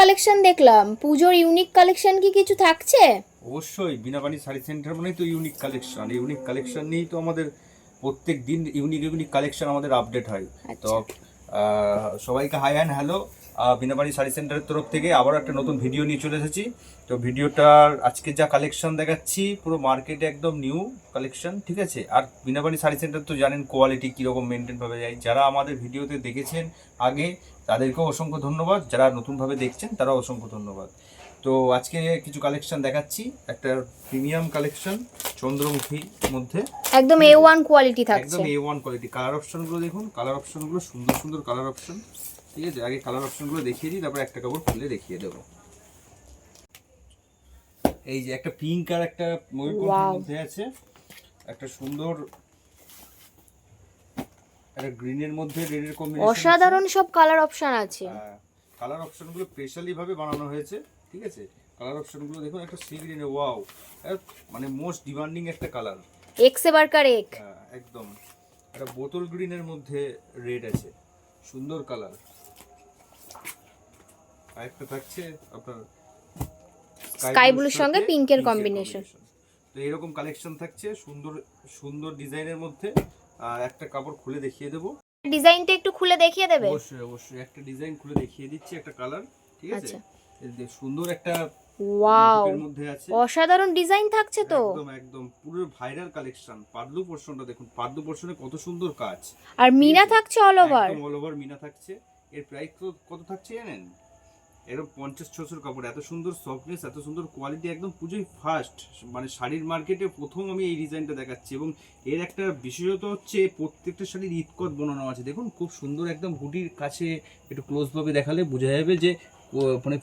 Collection দেখলাম, পুজোর unique collection কি কিছু থাকছে? অবশ্যই বিনাপানি শাড়ি সেন্টার মানেই তো ইউনিক কালেকশন। ইউনিক কালেকশন নিয়েই তো আমাদের প্রত্যেক দিন ইউনিক ইউনিক কালেকশন আমাদের আপডেট হয়। তো আচ্ছা। সবাইকে hi and hello. Binapani sari সেন্টারের তরফ থেকে আবার একটা নতুন ভিডিও নিয়ে চলে এসেছি। তো ভিডিওটার আজকে যা কালেকশন দেখাচ্ছি পুরো মার্কেটে একদম নিউ কালেকশন, ঠিক আছে। আর বিনাপানি শাড়ি সেন্টার তো জানেন কোয়ালিটি কীরকম মেনটেন ভাবে যায়। যারা আমাদের ভিডিওতে দেখেছেন আগে তাদেরকেও অসংখ্য ধন্যবাদ, যারা নতুনভাবে দেখছেন তারাও অসংখ্য ধন্যবাদ। তো আজকে কিছু কালেকশন দেখাচ্ছি, একটা প্রিমিয়াম কালেকশন চন্দ্রমুখীর মধ্যে, একদম A1 কোয়ালিটি থাকছে। একদম A1 কোয়ালিটি। কালার অপশনগুলো দেখুন, কালার অপশনগুলো সুন্দর সুন্দর কালার অপশন, ঠিক আছে। আগে কালার অপশনগুলো দেখিয়ে দিই, তারপর একটা কাপড় খুলে দেখিয়ে দেবো। এই যে একটা পিঙ্ক আর একটা ময়ূরকণ্ঠের মধ্যে আছে, একটা সুন্দর একটা গ্রিনের মধ্যে রেডের কম্বিনেশন, অসাধারণ সব কালার অপশন আছে। কালার অপশনগুলো স্পেশালি ভাবে বানানো হয়েছে, ঠিক আছে। কালার অপশনগুলো দেখুন, একটা সি গ্রিনে, ওয়াও, মানে মোস্ট ডিমান্ডিং একটা কালার, এক্স এ বারকার এক। একদম। একটা বোতল গ্রিনের মধ্যে রেড আছে, সুন্দর কালার। আরেকটা থাকছে আপনার স্কাই ব্লুর সঙ্গে পিঙ্কের কম্বিনেশন। তো এরকম কালেকশন থাকছে সুন্দর সুন্দর ডিজাইনের মধ্যে। একটা কাপড় খুলে দেখিয়ে দেবো। ডিজাইনটা একটু খুলে দেখিয়ে দেবে? অবশ্যই অবশ্যই, একটা ডিজাইন খুলে দেখিয়ে দিচ্ছি, একটা কালার, ঠিক আছে। আচ্ছা। এই যে সুন্দর একটা ওয়াও, এর মধ্যে আছে, অসাধারণ ডিজাইন থাকছে তো। একদম একদম পুরো ভাইরাল কালেকশন। পাদলু পোরশনটা দেখুন, পাদলু পোরশনে কত সুন্দর কাজ, আর মিনা থাকছে অল ওভার। একদম অল ওভার মিনা থাকছে। এর প্রাইস কত থাকছে জানেন? এরকম 50-600 কাপড়, এত সুন্দর সফটনেস, এত সুন্দর কোয়ালিটি, একদম পুজোই ফার্স্ট, মানে শাড়ির মার্কেটে প্রথম আমি এই ডিজাইনটা দেখাচ্ছি। এবং এর একটা বিশেষত হচ্ছে প্রত্যেকটা শাড়ির ইতকত বানানো আছে, দেখুন খুব সুন্দর, একদম হুডির কাছে একটু ক্লোজ ভাবে দেখালে বোঝা যাবে যে মানে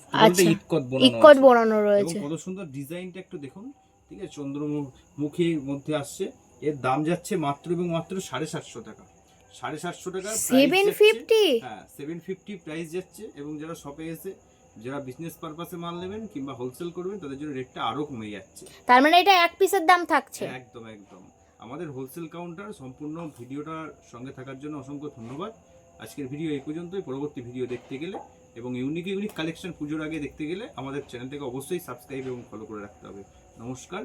ইতকত বানানো রয়েছে। এবং কত সুন্দর ডিজাইনটা একটু দেখুন, ঠিক আছে। চন্দ্রমুখীর মধ্যে আসছে। এর দাম যাচ্ছে মাত্র এবং মাত্র 750 টাকা। 750 টাকা 750? হ্যাঁ 750 প্রাইস যাচ্ছে। এবং যারা শপে এসে যারা বিজনেস পারপাসে মাল নেবেন কিংবা হোলসেল করবেন তাদের জন্য রেটটা আরো কমে যাচ্ছে। তার মানে এটা এক পিসের দাম থাকছে? একদম একদম। আমাদের হোলসেল কাউন্টার। সম্পূর্ণ ভিডিওটার সঙ্গে থাকার জন্য অসংখ্য ধন্যবাদ। আজকের ভিডিও এই পর্যন্তই। পরবর্তী ভিডিও দেখতে গেলে এবং ইউনিক ইউনিক কালেকশন পুজোর আগে দেখতে গেলে আমাদের চ্যানেলটাকে অবশ্যই সাবস্ক্রাইব এবং ফলো করে রাখতে হবে। নমস্কার।